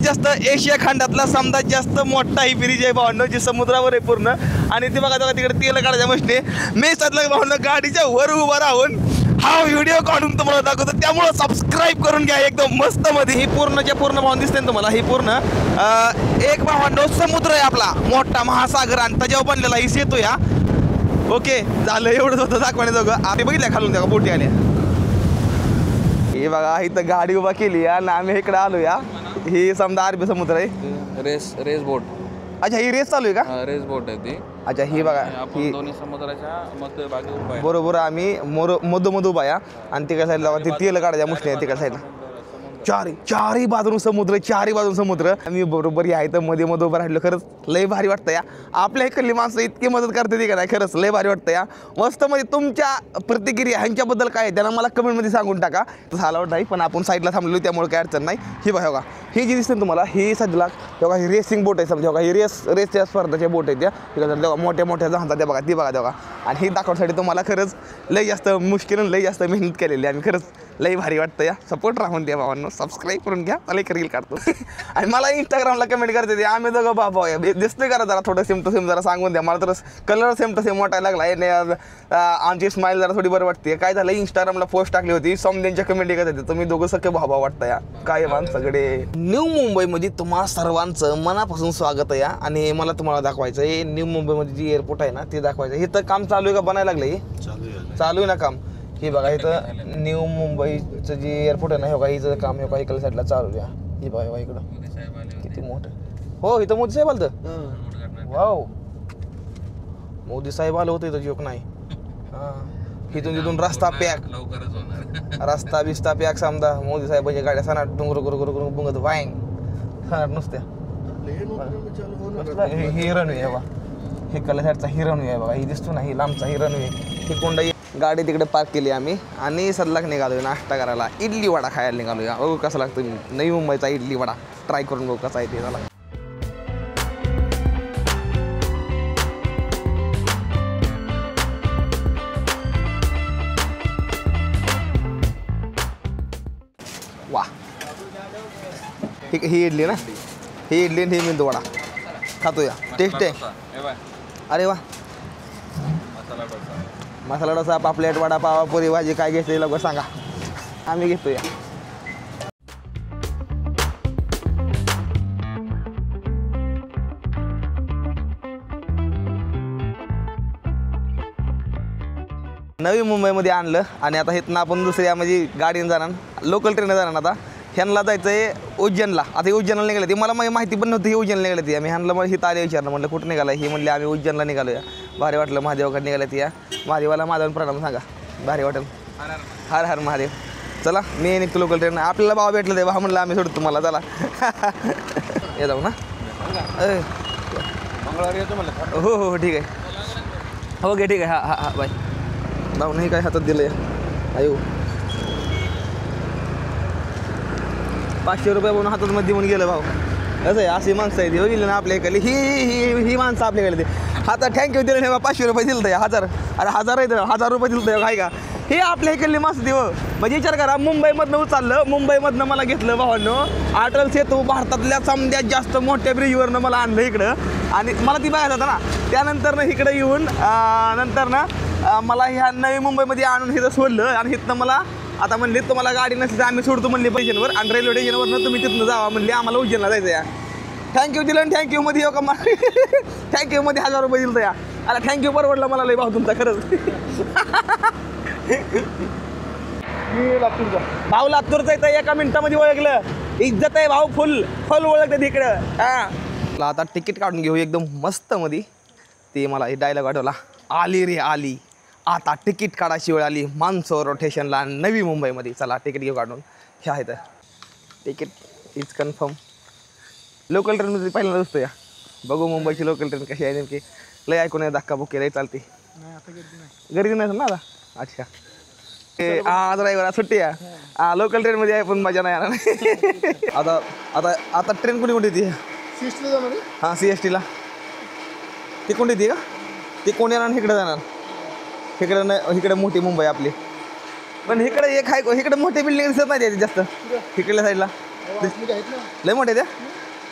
जास्त एशिया खंडातला समजा जास्त मोठा ही ब्रिज आहे भावंड, जी समुद्रावर आहे पूर्ण. आणि ते बघा तिकडे तेल काढायच्या मशने मी साधलं भावंड गाडीच्या वर उभा राहून हा व्हिडिओ काढून तुम्हाला दाखवतो. त्यामुळं सबस्क्राईब करून घ्या एकदम मस्त मध्ये. ही पूर्णच्या पूर्ण भावून दिसते तुम्हाला. ही पूर्ण एक भावंड समुद्र आहे आपला मोठा महासागर, आणि त्याच्यावर बनलेला ही सेतू या. ओके, झालं एवढंच होतं दाखवण्याजोगं. आम्ही बघितल्या खालून त्या बोटी आल्या. हे बघा इथं गाडी उभा केली आणि आम्ही इकडे आलो या. ही समजा अरबी समुद्र आहे. रेस बोट. अच्छा, ही रेस चालू आहे का? रेस बोट आहे ती. अच्छा, ही बघा ही दोन्ही समुद्राच्या मध्यभागी उभा आहे. बरोबर. आम्ही मधोमध उभा या आणि तिकडे साईडला ती तेल काढायच्या मुष्टी आहे तिकडे साईडला. चारही बाजून समुद्र. आम्ही बरोबर या इथं मध्ये उभं राहिलो. खरंच लय भारी वाटतं या. आपल्या इकडली माणसं इतकी मदत करते ती का नाही, खरंच लय भारी वाटतं या. मस्त मध्ये तुमच्या प्रतिक्रिया ह्यांच्याबद्दल काय आहे त्यांना मला कमेंटमध्ये सांगून टाका. झाला नाही पण आपण साईडला थांबलो त्यामुळे काय अडचण नाही. ही बघा ही जी दिसते तुम्हाला ही सध्याला तेव्हा ही रेसिंग बोट आहे समजा. बघा ही रेसच्या स्पर्धाच्या बोट आहेत त्या. तेव्हा मोठ्या जहाजा त्या बघा ती बघा तेव्हा. आणि ही दाखवण्यासाठी तुम्हाला खरंच लय जास्त मुश्किल लय जास्त मेहनत केलेली आणि खरंच लय भारी वाटतं या. सपोर्ट राहून द्या भावांनो, सबस्क्राईब करून घ्या. मला एक रील काढतो. आणि मला इंस्टाग्रामला कमेंट करते ते आम्ही दोघं बाबा दिसतोय करा जरा थोडं सेम टू सेम जरा सांगून द्या. मला तर कलर सेम टू सेम वाटायला लागला. आमची स्माईल जरा थोडी बरं वाटते. काय झालं इंस्टाग्रामला पोस्ट टाकली होती, समद्यांच्या कमेंट करत होते तुम्ही दोघं सख्खे भावा वाटतं या. काय मान सगळे. न्यू मुंबईमध्ये तुम्हा सर्वांचं मनापासून स्वागत आहे. आणि मला तुम्हाला दाखवायचं आहे न्यू मुंबईमध्ये जी एअरपोर्ट आहे ना ते दाखवायचं. हे तर काम चालू आहे का बनायला लागलं? चालू आहे ना काम. हे बघा इथं न्यू मुंबईचं जे एअरपोर्ट आहे ना, हे बघा हिचं काम हे बघा इकडल्या साईडला चालू आहे. हे बघा इकडं किती मोठं. हो इथं मोदी साहेब आलं तर. वाव, मोदी साहेब आलं होतं इथं, जोक नाही. हां, इथून तिथून रस्ता पॅक, लवकरच होणार. रस्ता बिस्ता पॅक समजा. मोदी साहेबांच्या गाड्या सणाट डोंगर गुरु बुंगत वाईंग सणाट नुसत्या. ही रनवे आहे बघा, हे कल्या साईडचा ही रनवे आहे बघा. ही दिसतो ना, ही लांबचा ही रनवे. ही कोंडा गाडी तिकडे पार्क केली आम्ही आणि सल्लाक निघालो नाश्ता करायला. इडली वडा खायला निघालो या. बघू कसं लागतं नवी मुंबईचा इडली वडा. ट्राय करून बघू कसा आहे ते. झाला वा. ही इडली ना, ही इडली आणि ही मेंदू वडा खातो या. टेस्ट आहे. अरे वा. मसाला डोसा, पापलेट, वडा पाव, पुरी भाजी काय घ्यायचं लोक सांगा, आम्ही घेतो या. नवी मुंबईमध्ये आणलं आणि आता इथनं आपण दुसऱ्या म्हणजे गाडीने जाणार, लोकल ट्रेनने जाणार. आता ह्यांना जायचं आहे उज्जैनला. आता हे उज्जैनला निघाले ते, मला माहिती पण नव्हती हे उज्जैनला निघाले ती. आम्ही ह्यांना मग हिथं आले विचारलं, म्हटलं कुठं निघाला. हे म्हणले आम्ही उज्जैनला निघालो या. भारी वाटलं, महादेवाकडे निघाले ती या. महादेवाला माझा प्रणाम सांगा, भारी वाटेल. हर हर महादेव. चला मी निघतो लोकल ट्रेन. आपल्याला भाव भेटलं ते भाव म्हणलं आम्ही सोडतो तुम्हाला. चला ये जाऊ ना. मंगळवारी येतो म्हणलं. हो हो ठीक आहे. ओके ठीक आहे. हां हां हां बाय. भाऊ नाही काय हातात दिलं अयो 500 रुपये म्हणून हातात मध्ये देऊन गेलं भाऊ. असं आहे, अशी माणसं आहे ती बघितलं ना आपल्या इकडली. ही माणसं आपल्याकडे ते हातात थँक्यू दिलं नाही. 500 रुपये दिलं तर 1000. अरे 1000 आहे, 1000 रुपये दिलं तर काय का. हे आपल्या इकडली माणसं ती. म्हणजे विचार करा, मुंबईमधनं उचललं, मुंबईमधनं मला घेतलं भावांनो. अटल सेतू भारतातल्या समद्यात जास्त मोठ्या ब्रिजवरनं मला आणलं इकडं. आणि मला ती बघायचं होतं ना. त्यानंतर इकडं येऊन नंतर ना मला ह्या नवी मुंबईमध्ये आणून इथं सोडलं. आणि इथनं मला आता म्हणले तुम्हाला गाडी नसली तर आम्ही सोडतो म्हणले स्टेशनवर. आणि रेल्वे स्टेशनवरनं तुम्ही तिथनं जावा म्हणले. आम्हाला उज्जैनला जायचं या. थँक्यू दिलं आणि थँक्यूमध्ये येऊ का थँक्यूमध्ये 1000 रुपये दिलं या. अरे थँक्यू परवडलं मला लय भाऊ तुमचा खरंच. भाऊ लातूरचा इथं एका मिनिटामध्ये ओळखलं. इज्जत आहे भाऊ, फुल फुल ओळखते तिकडं. हां आता तिकीट काढून घेऊ एकदम मस्त मध्ये. ते मला हे डायलॉग आठवला, आली रे आली, आता तिकीट काढायची वेळ आली मानसरोवर स्टेशनला नवी मुंबईमध्ये. चला तिकीट घेऊ काढून. हे आहे तर तिकीट इज कन्फर्म. लोकल ट्रेनमध्ये पहिल्यांदा दिसतो या. बघू मुंबईची लोकल ट्रेन कशी आहे नेमकी. लय ऐकून आहे धक्का बुक्की लय चालते. गर्दी नाही ना आता. अच्छा आज ड्रायव्हर सुट्टी आहे. लोकल ट्रेनमध्ये आहे पण मजा नाही येणार. आता आता आता ट्रेन कुठे कुठे येते. हां CSTला. ती कोणती येते का. ती कोण येणार इकडे जाणार. इकडे नाही, इकडे मोठी मुंबई आपली. पण इकडे एक आहे, इकडे मोठे बिल्डिंग दिसत नाही त्याची जास्त. इकडल्या साईडला लय मोठे त्या.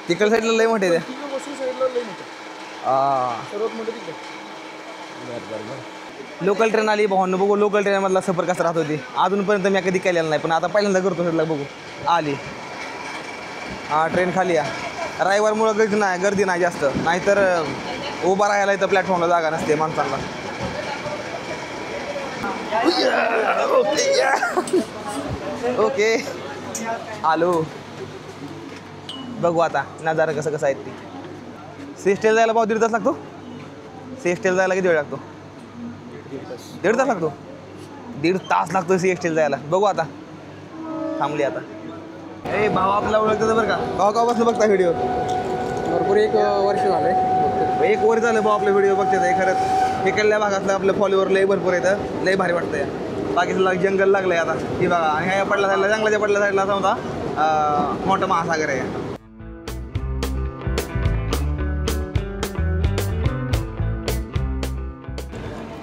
तिकडल्या साईडला लय मोठे त्या. लोकल ट्रेन आली भावांनो. बघू लोकल ट्रेनमधला सफर कसा राहत होती. अजूनपर्यंत मी कधी केलेला नाही पण आता पहिल्यांदा करतो सगळं. बघू आली. हां ट्रेन खाली आहे. ड्रायव्हरमुळं गर्दी नाही जास्त. नाहीतर उभा राहायला इथं प्लॅटफॉर्मला जागा नसते माणसांना. ओके आलो. बघू आता नजारा कसं आहे ती. CSTला जायला भाऊ 1.5 तास लागतो. CSTला जायला किती वेळ लागतो. 1.5 तास लागतो. 1.5 तास लागतो CSTला जायला. बघू आता थांबली आता. ए भाऊ आपला ओळखतं बरं का. भाऊ गावापासून बघता व्हिडिओ. भरपूर 1 वर्ष झालं. 1 वर्ष झालं भाऊ आपले व्हिडिओ बघते. खरंच इकडल्या भागातलं आपलं फॉलोवर लय भरपूर येतं. लय भारी वाटतं. बाकीचं जंगल लागलंय आता ही बघा. आणि ह्या पडल्या साईडला जंगलाच्या पडल्या साईडला असा होता मोठा महासागर आहे.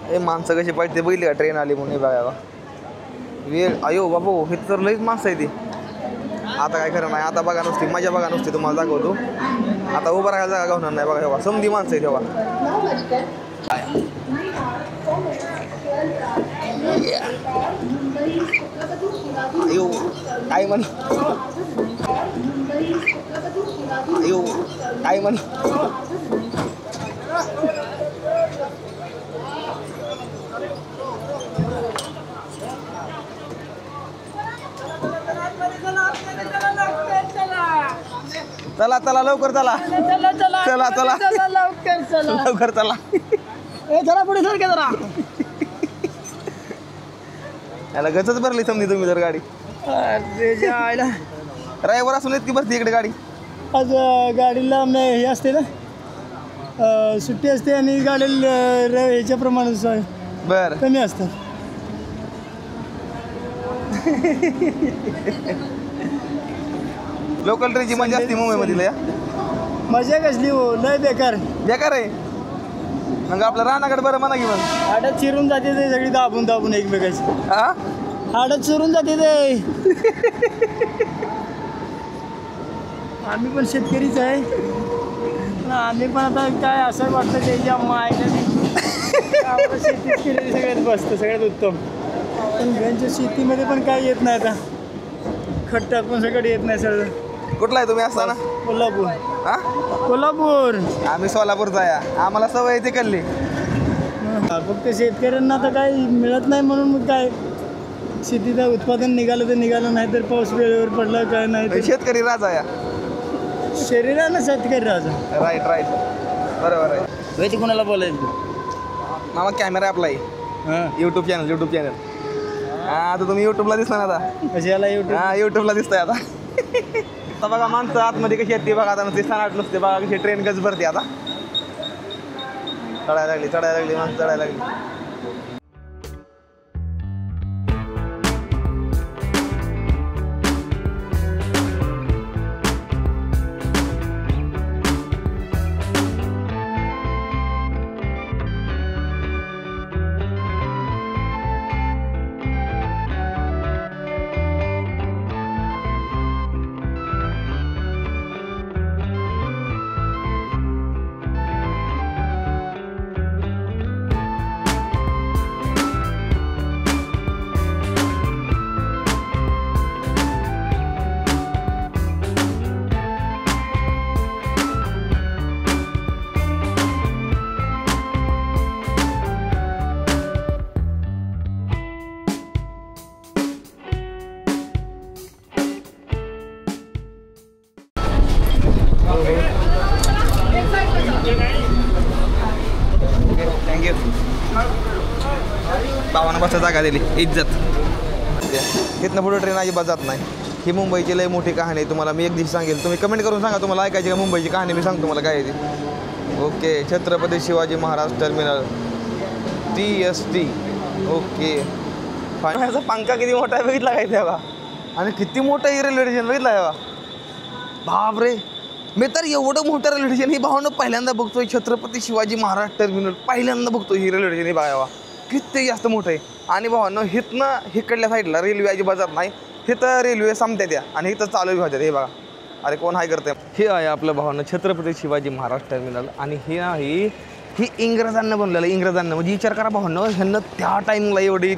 हे माणसं कशी पाहिजे बघितली का. ट्रेन आली म्हणून बघा वेळ. अयो बाबू हे तर लईच माणसं आहे ती. आता काय खरं नाही. आता बघा नुसती मजा बघा नुसती. तुम्हाला दाखवतो. आता उभं राहायला जागा होणार नाही. बघा तेव्हा समधी माणसं आहे तेव्हा. अयो काय म्हण. अयो काय म्हण. चला चला लवकर चला. चला चला लवकर चला. जरा पुढे सर जरा. याला गचच भरली समजी तुम्ही जर गाडी. ड्रायव्हर असून इतकी भरती इकडे गाडी. आज गाडीला हे असते ना सुट्टी असते आणि गाडीला ह्याच्याप्रमाणे बरं कमी असतात. लोकल ट्रेनची मजा असते मुंबईमध्ये लय. मजा कसली हो लय बेकार बेकार आहे. मग आपलं रानाकडे बरं म्हणा की मग. हाडत चिरून जाते ते सगळी दाबून दाबून एकमेकाची. हा हाडत चिरून जाते ते. आम्ही पण शेतकरीच आहे. आम्ही पण आता काय असं वाटतं त्याच्या मायला शेतीच केलेली सगळ्यात बसतं सगळ्यात उत्तम. पण त्यांच्या शेतीमध्ये पण काय येत नाही. आता खत टाकून सगळं येत नाही सगळं. कुठला आहे तुम्ही असताना. कोल्हापूर. हा कोल्हापूर. आम्ही सोलापूरचा आहे. आम्हाला सवय ती कल्ली. फक्त शेतकऱ्यांना तर काही मिळत नाही म्हणून मग काय शेतीचं उत्पादन निघालं तर निघालं, नाही तर पाऊस वेळेवर पडला काय नाही तर शेतकरी राजा या शरीरानं शेतकरी राजा. राईट बरोबर आहे. वेळी कोणाला बोलायचं मामा कॅमेरा आपला आहे यूट्यूब चॅनल हा आता तुम्ही यूट्यूबला दिसला ना आता कशाला युट्यूब हा यूट्यूबला दिसतंय आता. आता बघा माणसं आतमध्ये कशी आहेत ती बघा, आता नुसती सणाट नसते बघा कशी ट्रेन गज भरते आता. चढायला लागली माणसं चढायला लागली. थँक्यू. बाबांना बस जागा दिली इज्जत. तिथनं पुढे ट्रेन अजिबात जात नाही. ही मुंबईची लय मोठी कहाणी आहे. तुम्हाला मी एक दिवशी सांगेल, तुम्ही कमेंट करून सांगा तुम्हाला ऐकायची का मुंबईची कहाणी. मी सांगतो मला काय आहे ती. Okay Chhatrapati Shivaji Maharaj terminal TST. Okay ह्याचा पंखा किती मोठा आहे बघितला काय तेव्हा, आणि किती मोठं आहे रेल्वे स्टेशन बघितलं आहे बाप रे. मी तर एवढं मोठं रेल्वे स्टेशन ही भावानं पहिल्यांदा बघतोय. छत्रपती शिवाजी महाराज टर्मिनल पहिल्यांदा बघतोय ही रेल्वे स्टेशन. ही बघावा किती जास्त मोठं आहे. आणि भावानं हिथनं हिकडल्या साईडला रेल्वे अजिबात जात नाही. हिथं रेल्वे संपत्या त्या आणि हिथं चालू व्हायच्या. हे बघा अरे कोण हाय करते. हे आहे आपलं भावानं छत्रपती शिवाजी महाराज टर्मिनल. आणि हे आहे ही इंग्रजांना बनलेलं. इंग्रजांना म्हणजे विचार करा भावानं, ह्यांना त्या टाईमला एवढी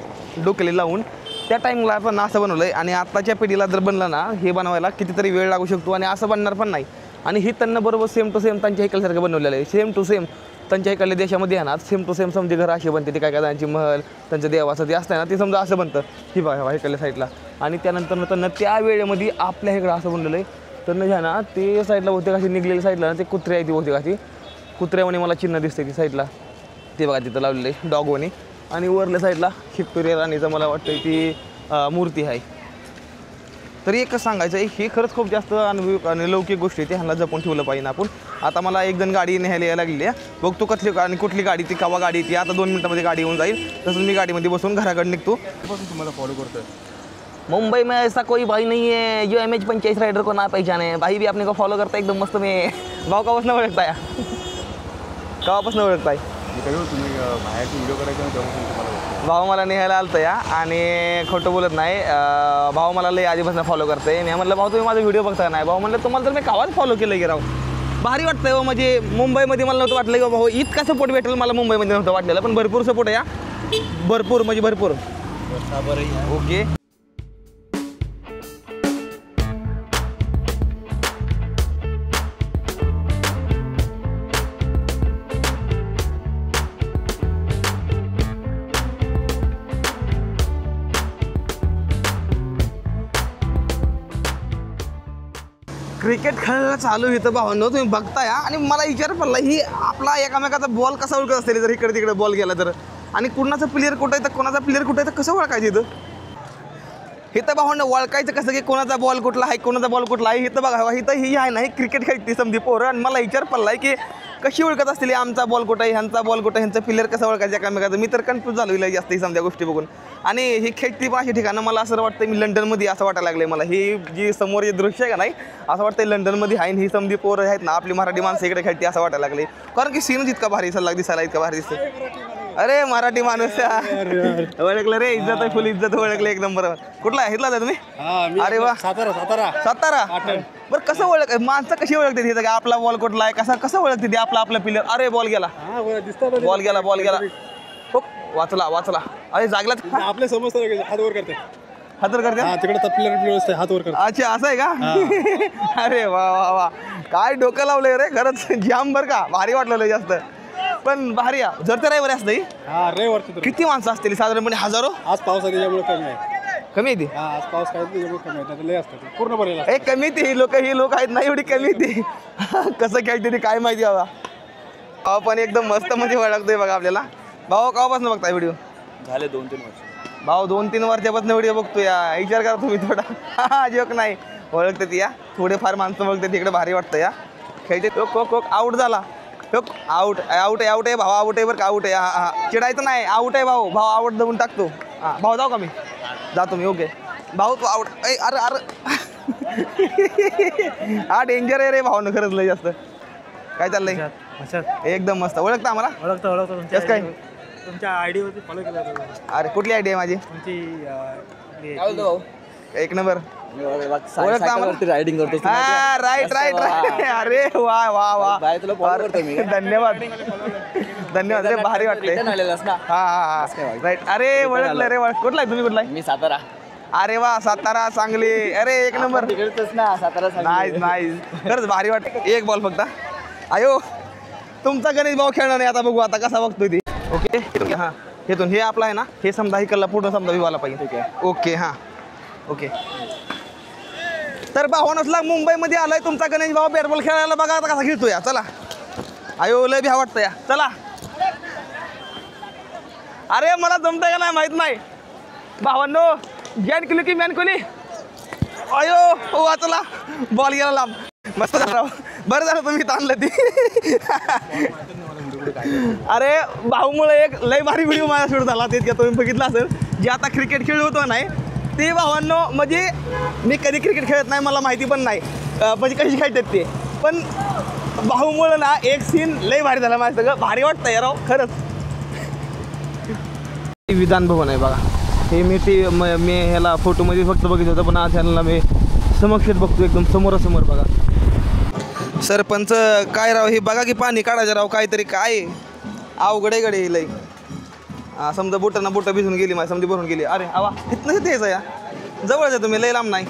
डोक्याला लावून त्या टाईमला आपण असं बनवलं आहे. आणि आत्ताच्या पिढीला जर बनलं ना हे बनवायला कितीतरी वेळ लागू शकतो आणि असं बनणार पण नाही. आणि ही त्यांना बरोबर सेम टू सेम त्यांच्या इकडल्यासारखं बनवलेलं आहे. सेम टू सेम त्यांच्या इकडल्या देशामध्ये आहे ना सेम टू सेम समजे घर असे बनते. ते काय त्यांची महल त्यांचं देवाचं ते असतं ना ते समजा असं बनतं. ही बघा इकडल्या साईडला. आणि त्यानंतर त्यांना त्या वेळेमध्ये आपल्या इकडं असं बनलेलं आहे. तर घ्या ना ते साईडला होते कशी निघलेल्या साईडला ना ते कुत्रे आहे ती होते का ती कुत्र्यावानी मला चिन्ह दिसते ती साईडला. ते बघा तिथं लावलेलं आहे डॉगवानी. आणि वरल्या साईडला व्हिक्टोरिया राणीचं मला वाटतं ती मूर्ती आहे. तरी एकच सांगायचं आहे ही खरंच खूप जास्त अनुभव आणि लौकिक गोष्टी आहे. ह्यांना जपून ठेवलं पाहिजे आपण. आता मला एक जण गाडी न्यायला यायला लागली आहे. बघतो कसली आणि कुठली गाडी ती कवा गाडी ती. आता 2 मिनटामध्ये गाडी येऊन जाईल. तसंच मी गाडीमध्ये बसून घराकडे निघतो. तुम्हाला फॉलो करतोय. मुंबई में ऐसा कोई भाई नहीं है जो MH 25 राइडर को ना पहचाने. भाई भी अपने को फॉलो करता है एकदम मस्त में. भाव कापासून ओळखताय कापासून ओळखताय तुम्ही बाहेरचे व्हिडिओ करायचे भाऊ मला निघायला आलतं या. आणि खोटं बोलत नाही. भाऊ मला लय आधीपासून फॉलो करते. मी म्हटलं भाऊ तुम्ही माझा व्हिडिओ बघता नाही. भाऊ म्हणलं तुम्हाला तर मी कावाच फॉलो केलं की राव. भारी वाटतंय हो. म्हणजे मुंबईमध्ये मला नव्हतं वाटलं की भाऊ इतका सपोर्ट भेटेल मला मुंबईमध्ये नव्हतं वाटलेलं. पण भरपूर सपोर्ट आहे या. भरपूर म्हणजे भरपूर. ओके क्रिकेट खेळायला चालू इथं भावांनो तुम्ही बघताय. आणि मला विचार पडला ही आपला एकामेकाचा बॉल कसा ओळखत असेल जर इकडे तिकडे बॉल गेला तर. आणि कुणाचा प्लेअर कुठं आहे तर कोणाचा प्लेअर कुठं आहे तर कसं ओळखायचं इथं. इथं भावांनो ओळखायचं कसं की कोणाचा बॉल कुठला आहे कोणाचा बॉल कुठला आहे. इथं बघा इथं ही आहे ना ही क्रिकेट खेळते समजी पोरं. आणि मला विचार पडला आहे की कशी ओळखत असतील आमचा बॉल कुठं आहे ह्यांचा बॉल कुठं ह्यांचा प्लेअर कसं ओळखायचं एकामेकाचं. मी तर कन्फ्यूज झालो जास्त ही समजा गोष्टी बघून. आणि ही खेळती पण अशी ठिकाणं मला असं वाटतं मी लंडनमध्ये असं वाटायला लागलं मला. ही जी समोर हे दृश्य आहे का नाही असं वाटतं लंडनमध्ये आहे. ही समजी पोरं आहेत ना आपली मराठी माणसं इकडे खेळते असं वाटायला लागले. कारण की सीनच इतका भारी दिसायला इतका भारी दिसतं. अरे मराठी माणूस ओळखलं रे. इज्जत आहे फुल इज्जत ओळखलं एक नंबर. कुठला आहे इथलाच आहे तुम्ही. अरे वा सातारा बरं कसं ओळख माणसं कशी ओळखते तिथं आपला बॉल कुठला आहे कसं ओळखते ते आपला प्लेअर. अरे बॉल गेला बॉल गेला हो वाचला. अरे जागलाच आपले समजतं हात वर करते हात वर करते तिकडे प्लेअर हात वर करते. अच्छा असं आहे का. अरे वा वा वा काय डोकं लावलंय रे खरंच जाम बरं का. भारी वाटलेलं जास्त. पण भारी या जर तर रविवारी असतं ही? हा रविवारची तर किती माणसं असतील साधारणपणे हजारो आज पाऊस आहे त्याच्यामुळे कमी आहे. कमी येते हा आज पाऊस काय त्याच्यामुळे कमी आहे. लय असतात ते. पूर्ण भरलेलं असतं. ए कमी ती ही लोक आहेत ना एवढी कमी ती कसं खेळते ती काय माहिती बाबा. भाऊ पण एकदम मस्त मध्ये ओळखतोय बघा आपल्याला. भाऊ केव्हापासून बघताय व्हिडिओ? झाले 2-3 वर्ष. भाऊ 2-3 वर्षापासून व्हिडिओ बघतो या. विचार करा तुम्ही थोडा जोक नाही ओळखते ती या. थोडेफार माणसं बघते तिकडे भारी वाटतं या. खेळते कोक आऊट झाला. आऊट आहे भाऊ आऊट आहे बरं का आऊट आहे. हा चिडायचं नाही आऊट आहे भाऊ आऊट देऊन टाकतो. हां भाऊ जाऊ का मी जातो मी ओके भाऊ तू आऊट अरे हा डेंजर आहे रे भाऊनं खरंच लय जास्त. काय चाललंय एकदम मस्त ओळखता आम्हाला ओळखतो कसं काय तुमच्या आयडी वरती फॉलो केला अरे कुठली आयडी आहे माझी तुमची एक नंबर ओळखता आम्हाला रायडिंग करतो हा राईट अरे वा धन्यवाद रे भारी वाटतंय हा राईट अरे ओळखलं रे कुठला आहे तुम्ही कुठला आहे? मी सातारा. अरे वा सातारा सांगली अरे एक नंबर ना सातारा नाईस खरंच भारी वाटत. एक बॉल फक्त आयो तुमचा गणेश भाऊ खेळणार नाही आता बघू आता कसा बघतोय ती. ओके हां हेतून हे आपला आहे ना हे समजा ही कल्ला पूर्ण समजा विवाला पाहिजे. ठीक आहे ओके हां ओके तर भावानसला मुंबईमध्ये आलाय तुमचा गणेश भाऊ बॅट बॉल खेळायला बघा आता कसा खेळतो या. चला आयो लय भ्या वाटतं या. चला अरे मला जमतंय का नाही माहित नाही भावांनो. जॅन किलो की मॅन कोली अयो वाचला बॉल गेला लांब मस्त झालं बरं झालं तुम्ही ताणलं ती. अरे भाऊमुळे एक लय भारी व्हिडिओ माझ्या शूट झाला ते तुम्ही बघितलं असेल जे आता क्रिकेट खेळ होतो नाही ते भावांनो म्हणजे मी कधी क्रिकेट खेळत नाही मला माहिती पण नाही म्हणजे कशी खेळतात ते पण भाऊमुळे ना एक सीन लय भारी झाला माझं सगळं भारी वाटतं यार खरंच. विधान भवन आहे बघा हे मी ह्याला फोटोमध्ये फक्त बघितलं होतं पण आज ह्याला मी समक्षात बघतो एकदम समोरासमोर बघा. सरपंच काय राव हे बघा की पाणी काढायचं राव काहीतरी काय अवघडे गडे लई. समजा बोटं भिजून गेली माझी समजा भरून गेली. अरे आवा इथनं द्यायचं या जवळच आहे तुम्ही लई लांब नाही.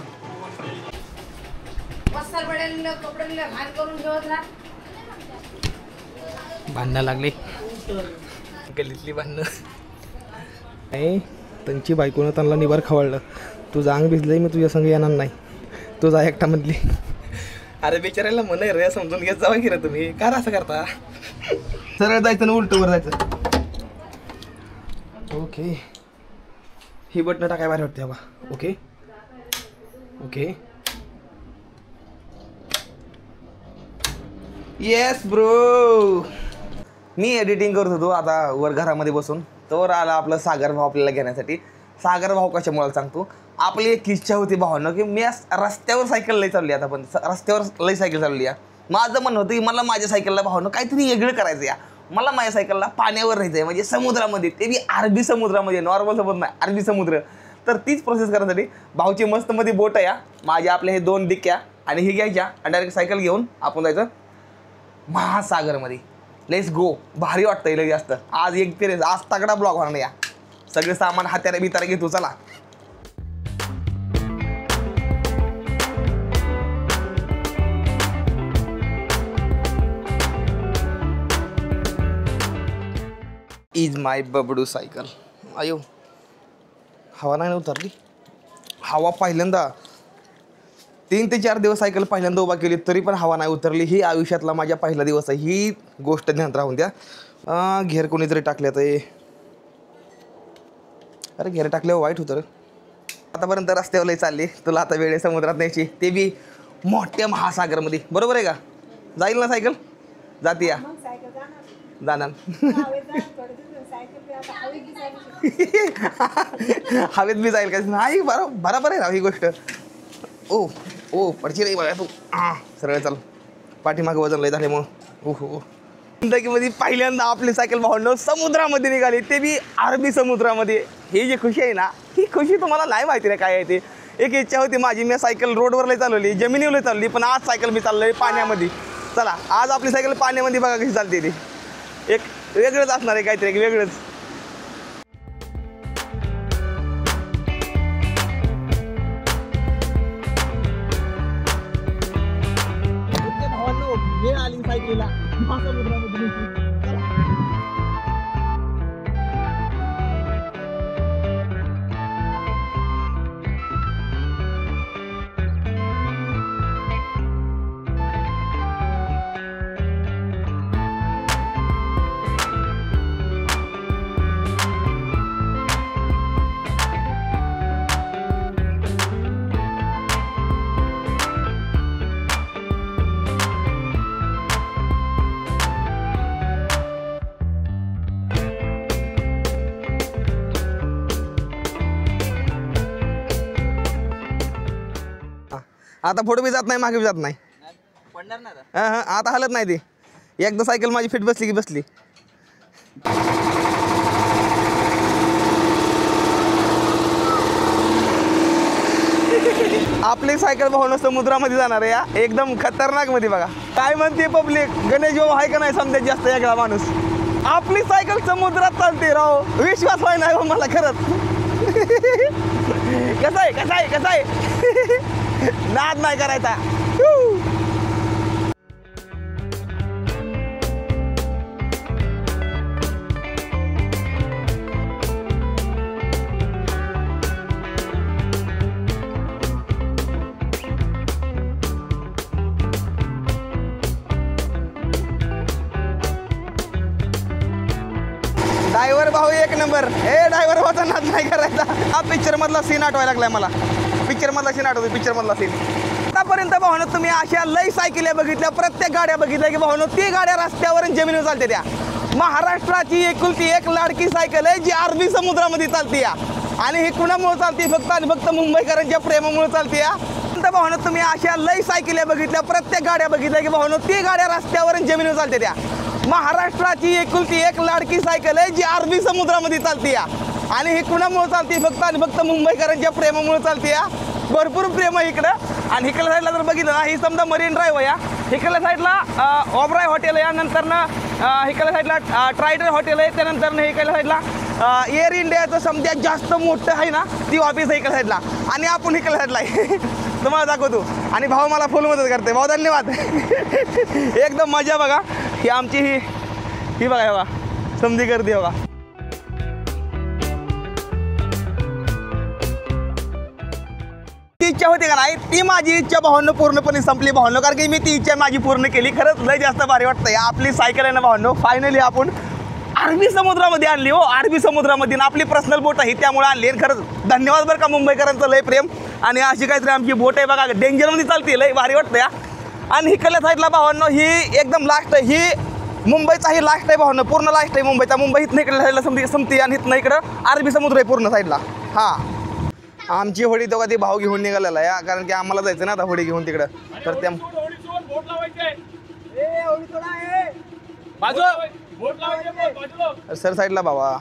भांडणं लागली गल्लीतली भांडणं नाही त्यांची बायकोनं त्यांना निबार खवळलं. तुझं अंग भिजलंय मी तुझ्या संग येणार नाही तुझा एकटा म्हटली. अरे बिचारायला म्हणे रे समजून घेत जावा की रे तुम्ही का असं करता. सरळ जायचं ना उलटं वर जायचं. ओके ही बटणं टाकाय भारी वाटते बा. ओके ओके येस ब्रो मी एडिटिंग करत होतो आता वर घरामध्ये बसून तर आला आपलं सागर भाऊ आपल्याला घेण्यासाठी. सागर भाऊ कशामुळे सांगतो आपली एक इच्छा होती भावानं की मी रस्त्यावर सायकल लई चालली आता पण रस्त्यावर लई सायकल चालली आहे. माझं म्हणणं होतं की मला माझ्या सायकलला भावानं काहीतरी वेगळं करायचं या. मला माझ्या सायकलला पाण्यावर राहायचं आहे म्हणजे समुद्रामध्ये ते बी अरबी समुद्रामध्ये नॉर्मल समुद्र नाही अरबी समुद्र. तर तीच प्रोसेस करण्यासाठी भाऊची मस्त मध्ये बोट आहे या माझ्या आपल्या हे 2 डिक्क्या आणि हे घ्यायच्या आणि डायरेक्ट सायकल घेऊन आपण जायचं महासागरमध्ये. लेट्स गो भारी वाटतं लई जास्त. आज एक फिरेस आज तगडा ब्लॉग होणार या सगळे सामान हात्याला बितारा घेतो. चला इज माय बबडू सायकल. आयो हवा नाही उतरली. हवा पहिल्यांदा 3 ते 4 दिवस सायकल पहिल्यांदा उभा केली तरी पण हवा नाही उतरली. ही आयुष्यातला माझ्या पहिला दिवस आहे ही गोष्ट ध्यानात राहून द्या. घेर कोणीतरी टाकल्यात अरे घेर टाकल्यावर वाईट होतं. आतापर्यंत रस्त्यावर लई चालली तुला आता वेळे समुद्रात न्यायची ते बी मोठ्या महासागरमध्ये बरोबर आहे का. जाईल ना सायकल जाते या जाणार हवेत बी जाईल का नाही बरोबर आहे राव ही गोष्ट. ओ पडची नाही बघा तू सरळ चाल पाठीमागं वजन लय झाले मग हो जिंदगीमध्ये पहिल्यांदा आपली सायकल भावंडं समुद्रामध्ये निघाली ते बी अरबी समुद्रामध्ये. ही जी खुशी आहे ना ही खुशी तुम्हाला नाही माहिती नाही काय आहे ते. एक इच्छा होती माझी मी सायकल रोडवर लय चालवली जमिनीवर लय चालवली पण आज सायकल मी चाललोय पाण्यामध्ये. चला आज आपली सायकल पाण्यामध्ये बघा कशी चालते ती. एक वेगळंच असणार आहे काहीतरी एक वेगळंच. भावांनो वेळ आली सायकलीला महासमुद्रामध्ये. आता पुढे बी जात नाही मागे बी जात नाही. पडणार ना आता. हां आता हलत नाही ती. एकदा सायकल माझी फिट बसली की बसली. आपली सायकल भावनं समुद्रामध्ये जाणार आहे या एकदम खतरनाक मध्ये बघा. काय म्हणते पब्लिक, गणेश बाबा आहे का नाही समजा जास्त वेगळा माणूस. आपली सायकल समुद्रात चालते राव, विश्वास व्हाय नाही मला खरंच. कसं आहे नाद नाही करायचा. ड्रायव्हर भाऊ एक नंबर. ड्रायव्हर भाऊचा नाद नाही करायचा. हा पिक्चर मधला सीन आठवायला लागलाय मला. पिक्चर मधला सीन आतापर्यंत भावनो तुम्ही अशा लई सायकल्या बघितल्या, प्रत्येक गाड्या बघितल्या की भावनो ती गाड्या रस्त्यावर जमिनीवर चालते. त्या महाराष्ट्राची एकुलती एक लाडकी सायकल आहे जी अरबी समुद्रामध्ये चालते या. आणि ही कुणामुळे चालते? फक्त आणि फक्त मुंबईकरांच्या प्रेमामुळे चालते या. भावनो तुम्ही अशा लई सायकल्या बघितल्या, प्रत्येक गाड्या बघितल्या की भावनो ती गाड्या रस्त्यावर जमिनीवर चालते. त्या महाराष्ट्राची एकुलती एक लाडकी सायकल आहे जी अरबी समुद्रामध्ये चालते या. आणि ही कुणामुळे चालते? फक्त आणि फक्त मुंबईकरांच्या प्रेमामुळे चालते या. भरपूर प्रेम आहे इकडं. आणि इकडल्या साईडला जर बघितलं ना, ही समजा मरीन ड्राईव्ह या. इकडल्या साईडला ओबराय हॉटेल आहे. नंतरनं इकडल्या साईडला ट्रायडर हॉटेल आहे. त्यानंतर इकडल्या साईडला एअर इंडियाचं समजा जास्त मोठं आहे ना ती ऑफिस आहे इकडल्या साईडला. आणि आपण इकडल्या साईडला आहे. तुम्हाला दाखवतो. आणि भाऊ मला फुल मदत करते. भाऊ धन्यवाद. एकदम मजा बघा. ही आमची ही बघा बघा समधी गर्दी बघा. ती इच्छा होती का नाही, ती माझी इच्छा भावांनो पूर्णपणे संपली भावांनो. कारण की मी ती इच्छा माझी पूर्ण केली. खरंच लय जास्त भारी वाटतं. आपली सायकल आहे ना भावांनो, फायनली आपण अरबी समुद्रामध्ये आणली. हो अरबी समुद्रामध्ये आपली पर्सनल बोट आहे त्यामुळे आणली. आणि खरंच धन्यवाद बरं का मुंबईकरांचं लय प्रेम. आणि अशी काहीतरी आमची बोट आहे बघा, डेंजरमध्ये चालते, लय भारी वाटतं या. आणि इकडल्या साईडला भावांनो ही एकदम लास्ट आहे. ही मुंबईचा ही लास्ट आहे भावांनो, पूर्ण लास्ट आहे मुंबईचा. मुंबईत नाही इकडल्या साईडला संपती आणि इथनं इकडं अरबी समुद्र आहे पूर्ण साईडला. हां आमची होडी तेव्हा ती भाव घेऊन निघालेला या. कारण की आम्हाला जायचं ना आता होडी घेऊन तिकडं. तर त्या सर साईडला बाबा